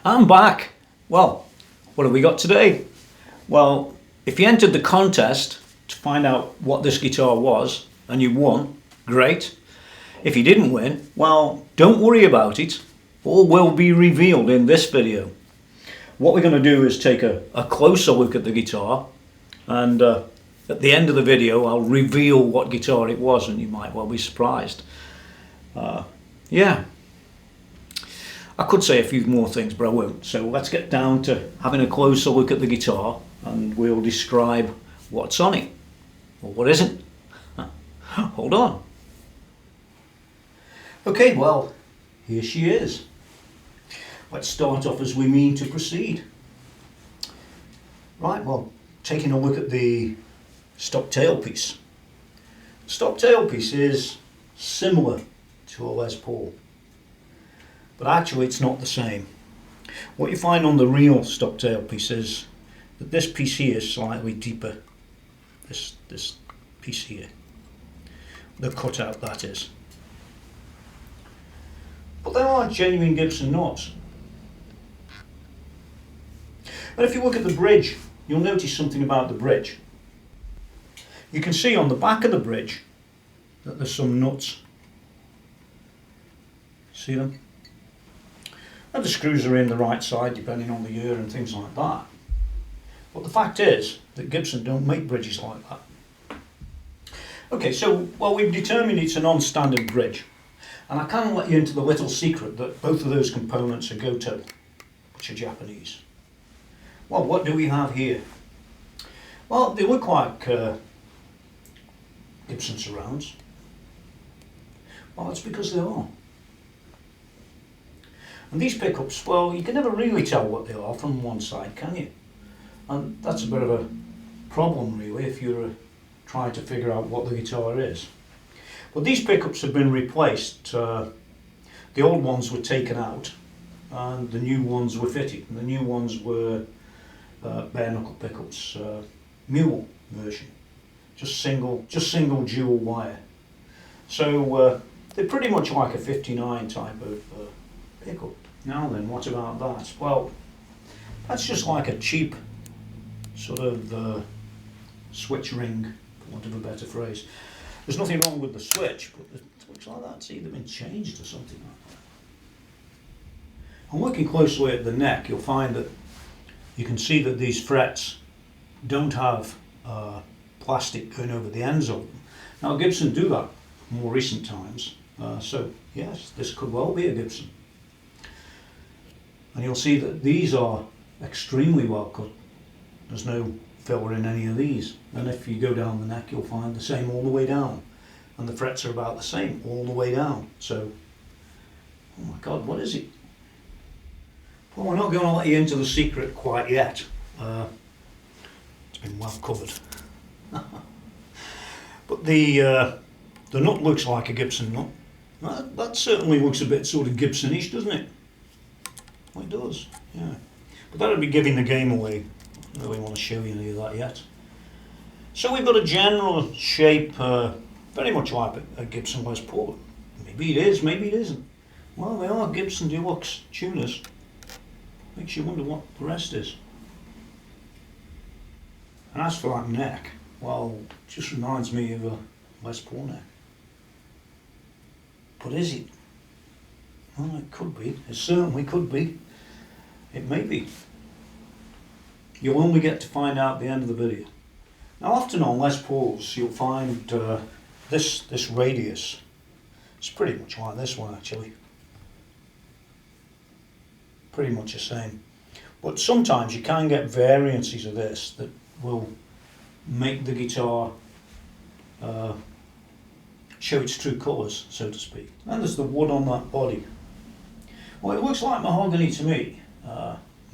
I'm back. Well, what have we got today? Well, if you entered the contest to find out what this guitar was and you won, great. If you didn't win, well, don't worry about it. All will be revealed in this video. What we're going to do is take a closer look at the guitar, and at the end of the video I'll reveal what guitar it was, and you might well be surprised. Yeah. I could say a few more things, but I won't. So let's get down to having a closer look at the guitar, and we'll describe what's on it, or what isn't. Hold on. Okay, well, here she is. Let's start off as we mean to proceed. Right, well, taking a look at the stock tailpiece. The stock tailpiece is similar to a Les Paul, but actually it's not the same. What you find on the real stock tailpiece is that this piece here is slightly deeper. This piece here, the cutout, that is. But there are genuine Gibson knobs. And if you look at the bridge, you'll notice something about the bridge. You can see on the back of the bridge that there's some nuts. See them? And the screws are in the right side depending on the year and things like that. But the fact is that Gibson don't make bridges like that. Okay, so well, we've determined it's a non-standard bridge, and I can let you into the little secret that both of those components are Goto, which are Japanese. Well, what do we have here? Well, they look like Gibson surrounds. Well, that's because they are. And these pickups, well, you can never really tell what they are from one side, can you? And that's a bit of a problem, really, if you're trying to figure out what the guitar is. But these pickups have been replaced. The old ones were taken out and the new ones were fitted. And the new ones were bare knuckle pickups, mule version, just single dual wire. So they're pretty much like a 59 type of pickup. Now then, what about that? Well, that's just like a cheap sort of switch ring, for want of a better phrase. There's nothing wrong with the switch, but it looks like that's either been changed or something like that. And looking closely at the neck, you'll find that you can see that these frets don't have plastic going over the ends of them. Now Gibson do that in more recent times, so yes, this could well be a Gibson. And you'll see that these are extremely well cut. There's no filler in any of these. And if you go down the neck, you'll find the same all the way down. And the frets are about the same all the way down. So, oh my God, what is it? Well, we're not going to let you into the secret quite yet. It's been well covered. But the nut looks like a Gibson nut. That certainly looks a bit sort of Gibsonish, doesn't it? Well, it does, yeah. But that would be giving the game away. I don't really want to show you any of that yet. So we've got a general shape, very much like a Gibson Les Paul. Maybe it is, maybe it isn't. Well, they are Gibson Deluxe tuners. Makes you wonder what the rest is. And as for that neck, well, it just reminds me of a Les Paul neck. But is it? Well, it could be. It certainly could be. It may be. You'll only get to find out at the end of the video. Now, often on Les Pauls, you'll find this radius. It's pretty much like this one, actually. Pretty much the same. But sometimes you can get variances of this that will make the guitar show its true colours, so to speak. And there's the wood on that body. Well, it looks like mahogany to me.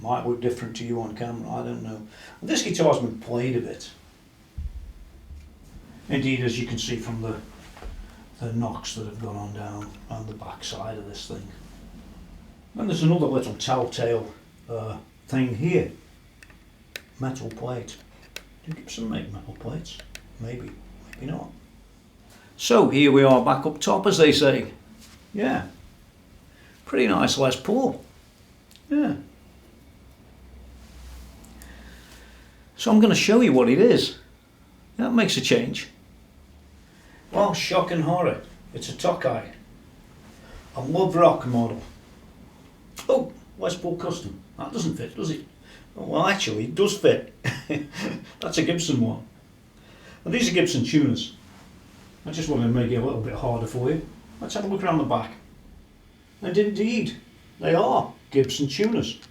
Might look different to you on camera, I don't know. This guitar's been played a bit. Indeed, as you can see from the knocks that have gone on down the back side of this thing. And there's another little telltale thing here. Metal plate. Do Gibson make metal plates? Maybe, maybe not. So here we are back up top, as they say. Yeah. Pretty nice Les Paul. Yeah. So I'm going to show you what it is. That makes a change. Well, shock and horror. It's a Tokai. A Love Rock model. Oh, Les Paul Custom. That doesn't fit, does it? Oh, well, actually, it does fit. That's a Gibson one. And these are Gibson tuners. I just want to make it a little bit harder for you. Let's have a look around the back. And indeed, they are Gibson tuners.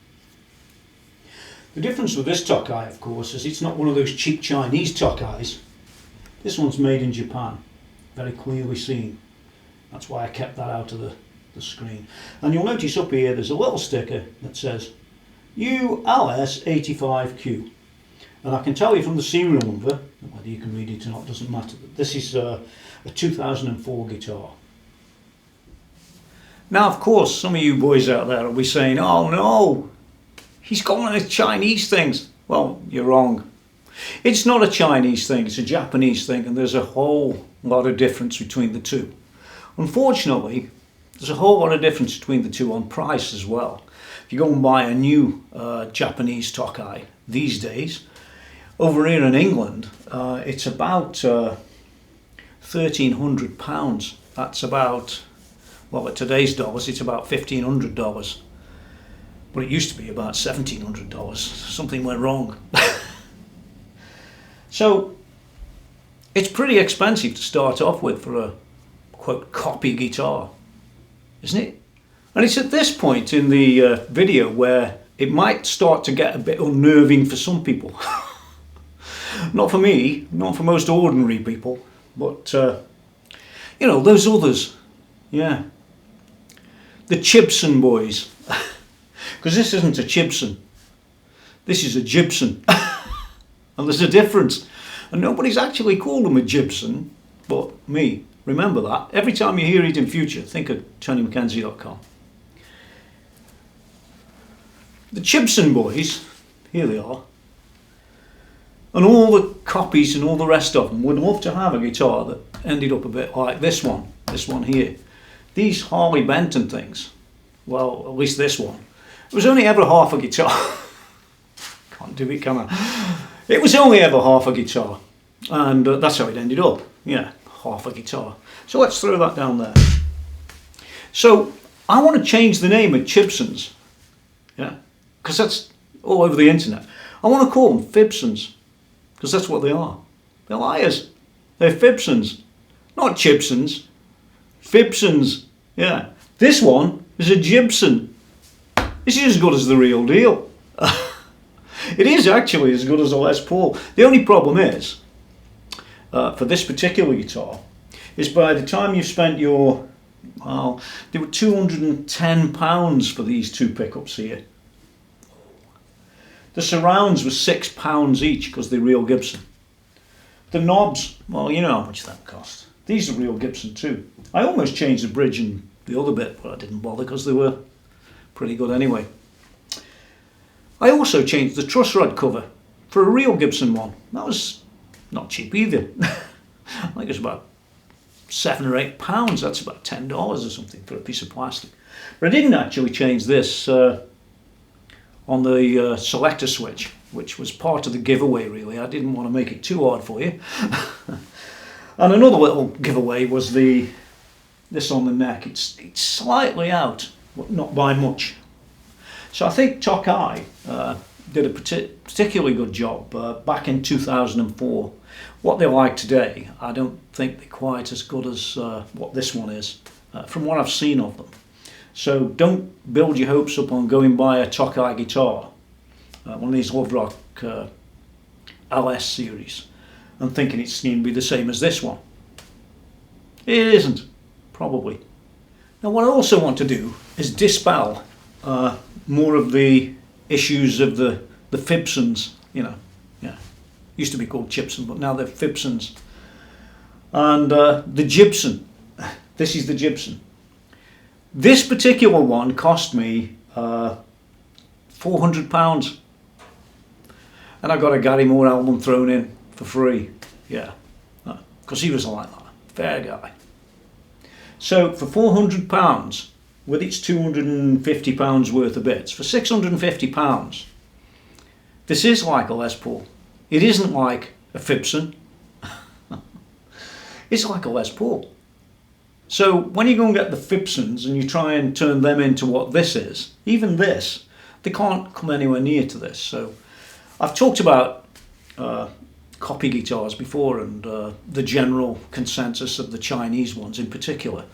The difference with this Tokai, of course, is it's not one of those cheap Chinese Tokais. This one's made in Japan, very clearly seen. That's why I kept that out of the screen. And you'll notice up here there's a little sticker that says ULS85Q. And I can tell you from the serial number, whether you can read it or not doesn't matter, but this is a 2004 guitar. Now, of course, some of you boys out there will be saying, oh no, he's got one of the Chinese things. Well, you're wrong. It's not a Chinese thing, it's a Japanese thing, and there's a whole lot of difference between the two. Unfortunately, there's a whole lot of difference between the two on price as well. If you go and buy a new Japanese Tokai these days, over here in England, it's about £1,300. That's about, well, at today's dollars, it's about $1,500. But it used to be about $1,700. Something went wrong. So, it's pretty expensive to start off with for a, quote, copy guitar, isn't it? And it's at this point in the video where it might start to get a bit unnerving for some people. Not for me, not for most ordinary people, but, you know, those others, yeah. The Chibson boys. Because this isn't a Chibson, this is a Gibson. And there's a difference. And nobody's actually called them a Gibson, but me. Remember that. Every time you hear it in future, think of TonyMckenzie.com. The Chibson boys, here they are. And all the copies and all the rest of them would love to have a guitar that ended up a bit like this one here. These Harley Benton things, well, at least this one, it was only ever half a guitar. Can't do it, can I? It was only ever half a guitar, and that's how it ended up. Yeah, half a guitar. So let's throw that down there. So I want to change the name of Chibsons, yeah, because that's all over the internet. I want to call them Fibsons, because that's what they are. They're liars. They're Fibsons, not Chibsons. Fibsons, yeah. This one is a Gibson. This is as good as the real deal. It is actually as good as a Les Paul. The only problem is, for this particular guitar, is by the time you've spent your, well, they were £210 for these two pickups here. The surrounds were £6 each because they're real Gibson. The knobs, well, you know how much that cost. These are real Gibson too. I almost changed the bridge and the other bit, but I didn't bother because they were pretty good anyway. I also changed the truss rod cover for a real Gibson one. That was not cheap either. I think it was about £7 or £8. That's about $10 or something for a piece of plastic. But I didn't actually change this on the selector switch, which was part of the giveaway really. I didn't want to make it too hard for you. And another little giveaway was this on the neck. It's slightly out, but not by much. So I think Tokai did a particularly good job back in 2004. What they're like today, I don't think they're quite as good as what this one is, from what I've seen of them. So don't build your hopes up on going by a Tokai guitar, one of these Love Rock LS series, and thinking it's going to be the same as this one. It isn't, probably. Now what I also want to do is dispel more of the issues of the Fibsons, you know, yeah, used to be called Chibson, but now they're Fibsons. And the Gibson, this is the Gibson. This particular one cost me £400, and I got a Gary Moore album thrown in for free, yeah, because he was like that, fair guy. So for £400, with its £250 worth of bits, for £650, this is like a Les Paul. It isn't like a Phipson. It's like a Les Paul. So when you go and get the Phipsons and you try and turn them into what this is, even this, they can't come anywhere near to this. So I've talked about copy guitars before, and the general consensus of the Chinese ones in particular.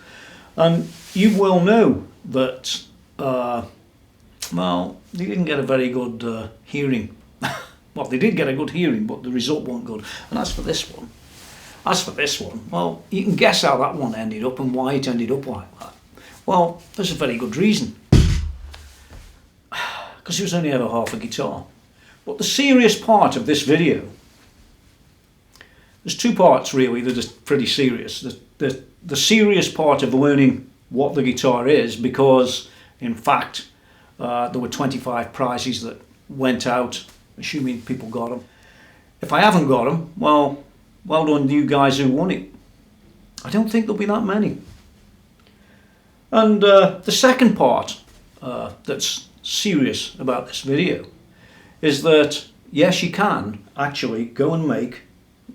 And you will know that, well, they didn't get a very good hearing. Well, they did get a good hearing, but the result wasn't good. And as for this one, well, you can guess how that one ended up and why it ended up like that. Well, there's a very good reason. Because it was only ever half a guitar. But the serious part of this video, there's two parts really that are pretty serious. The serious part of learning what the guitar is, because in fact there were 25 prizes that went out, assuming people got them. If I haven't got them, well done to you guys who won it. I don't think there'll be that many. And the second part that's serious about this video is that yes, you can actually go and make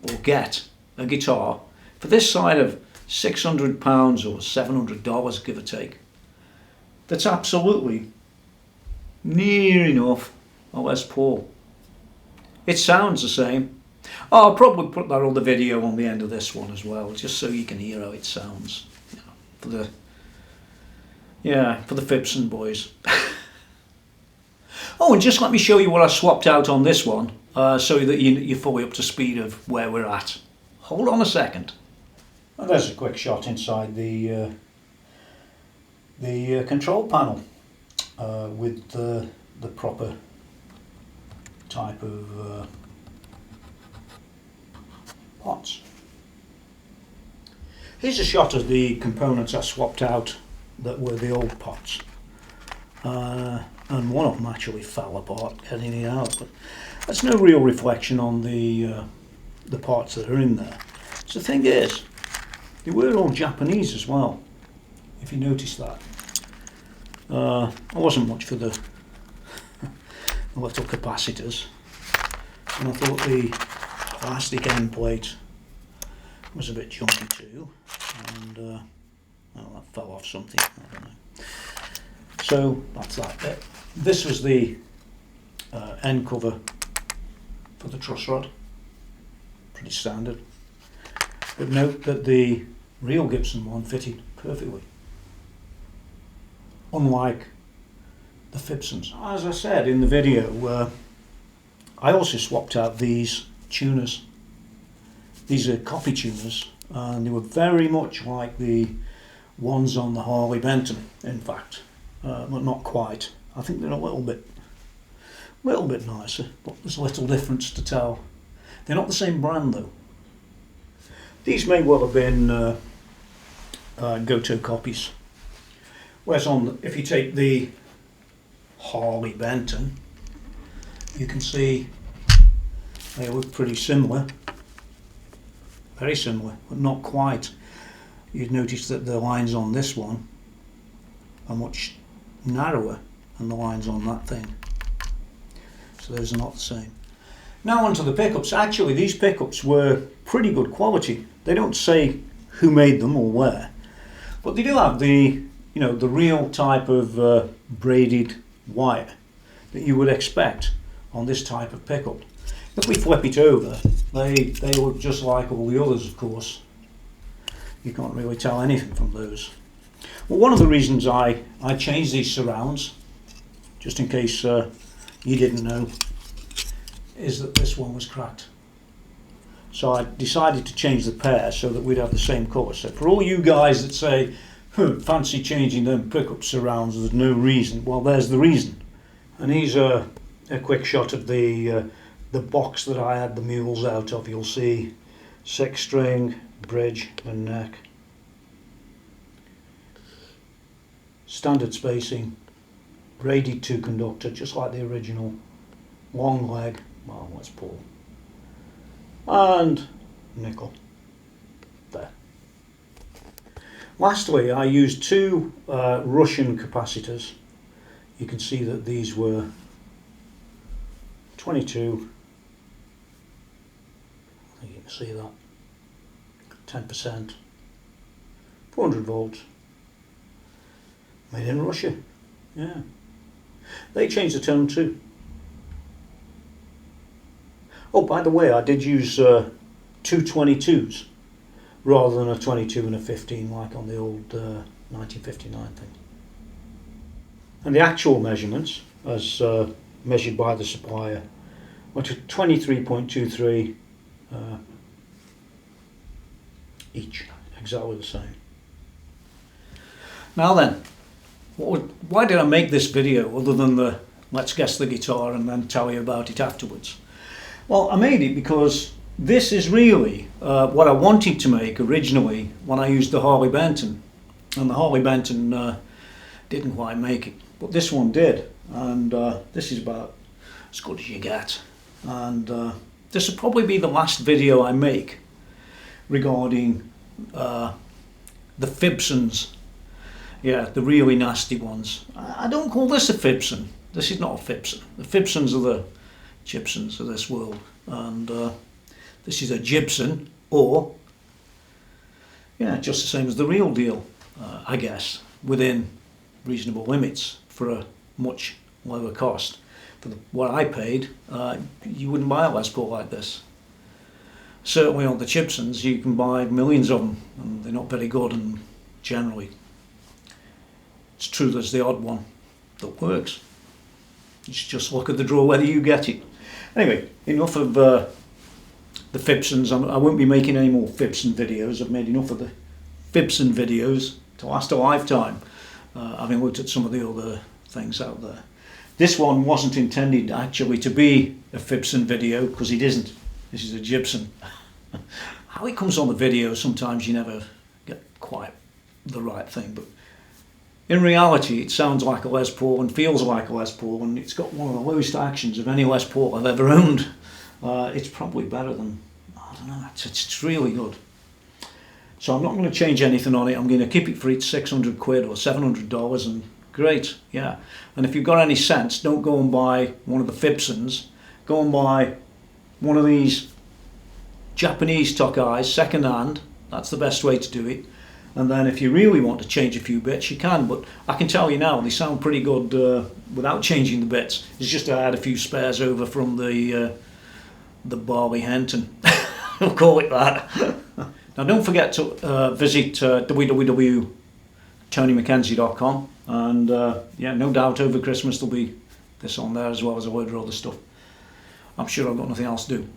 or get a guitar for this side of £600 or $700, give or take, that's absolutely near enough a Les Paul. It sounds the same. I'll probably put that other video on the end of this one as well, just so you can hear how it sounds, you know, for the Phipson boys. Oh, and just let me show you what I swapped out on this one, so that you're fully up to speed of where we're at. Hold on a second. And there's a quick shot inside the control panel with the proper type of pots. Here's a shot of the components I swapped out that were the old pots. And one of them actually fell apart getting it out, but that's no real reflection on the parts that are in there. So the thing is, they were all Japanese as well, if you notice that. I wasn't much for the little capacitors, and I thought the plastic end plate was a bit junky too, and well, that fell off something, I don't know. So that's that bit. This was the end cover for the truss rod, pretty standard. But note that the real Gibson one fitted perfectly, unlike the Phipsons. As I said in the video, I also swapped out these tuners. These are copy tuners, and they were very much like the ones on the Harley Benton, in fact, but not quite. I think they're a little bit nicer, but there's a little difference to tell. They're not the same brand though. These may well have been Goto copies. Whereas if you take the Harley Benton, you can see they look pretty similar, very similar, but not quite. You'd notice that the lines on this one are much narrower than the lines on that thing. So those are not the same. Now onto the pickups. Actually, these pickups were pretty good quality. They don't say who made them or where, but they do have the, you know, the real type of braided wire that you would expect on this type of pickup. If we flip it over, they look just like all the others, of course. You can't really tell anything from those. Well, one of the reasons I changed these surrounds, just in case you didn't know, is that this one was cracked. So I decided to change the pair so that we'd have the same colour. So for all you guys that say, fancy changing them pickup surrounds, there's no reason. Well, there's the reason. And here's a quick shot of the box that I had the mules out of. You'll see 6-string, bridge and neck. Standard spacing, braided 2-conductor, just like the original. Long leg, well, let's pull. And nickel. There. Lastly, I used 2 Russian capacitors. You can see that these were 22 You can see that. 10%. 400 volts. Made in Russia. Yeah. They changed the tone too. Oh, by the way, I did use two 22s rather than a 22 and a 15 like on the old 1959 thing. And the actual measurements, as measured by the supplier, were to 23.23 each, exactly the same. Now then, why did I make this video other than the let's guess the guitar and then tell you about it afterwards? Well, I made it because this is really what I wanted to make originally when I used the Harley Benton, and the Harley Benton didn't quite make it, but this one did, and this is about as good as you get. And this will probably be the last video I make regarding the Fibsons. Yeah, the really nasty ones. I don't call this a Fibson. This is not a Fibson. The Fibsons are the Gibsons of this world, and this is a Gibson, or yeah, just the same as the real deal, I guess, within reasonable limits for a much lower cost. For what I paid, you wouldn't buy a Les Paul like this. Certainly on the Gibsons you can buy millions of them, and they're not very good, and generally it's true there's the odd one that works. It's just look at the draw whether you get it. Anyway, enough of the Fibsons. I won't be making any more Fibson videos. I've made enough of the Fibson videos to last a lifetime, having looked at some of the other things out there. This one wasn't intended actually to be a Fibson video, because it isn't. This is a Gibson. How it comes on the video, sometimes you never get quite the right thing, but in reality it sounds like a Les Paul and feels like a Les Paul, and it's got one of the lowest actions of any Les Paul I've ever owned. It's probably better than, I don't know, it's really good. So I'm not going to change anything on it. I'm going to keep it for its 600 quid or $700, and great, yeah. And if you've got any sense, don't go and buy one of the Fibsons. Go and buy one of these Japanese Tokais second hand. That's the best way to do it. And then if you really want to change a few bits, you can, but I can tell you now they sound pretty good without changing the bits. It's just I had a few spares over from the Barley Henton. We'll call it that. Now don't forget to visit www.TonyMckenzie.com, and yeah, no doubt over Christmas there'll be this on there as well as a load of other stuff. I'm sure I've got nothing else to do.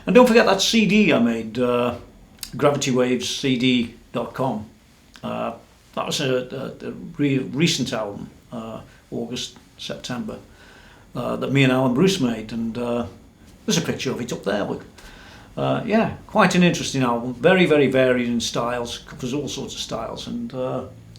And don't forget that CD I made, GravityWavesCD.com. That was a recent album, August, September, that me and Alan Bruce made, and there's a picture of it up there, look. Yeah, quite an interesting album, very, very varied in styles, covers all sorts of styles, and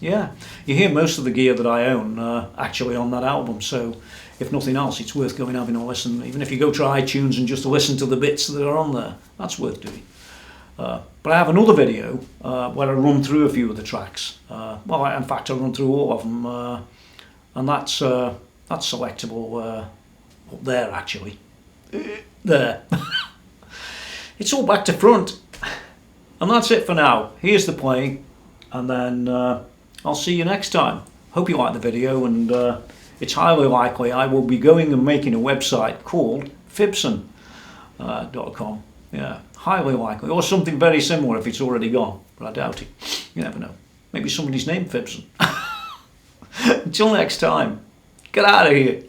yeah, you hear most of the gear that I own actually on that album, so if nothing else it's worth going having a listen. Even if you go to iTunes and just listen to the bits that are on there, that's worth doing. But I have another video where I run through a few of the tracks. Well, in fact I run through all of them, and that's selectable up there actually. There. It's all back to front. And that's it for now. Here's the playing, and then I'll see you next time. Hope you like the video, and it's highly likely I will be going and making a website called Fibson.com. Yeah, highly likely. Or something very similar if it's already gone, but I doubt it. You never know. Maybe somebody's named Fibson. Until next time, get out of here.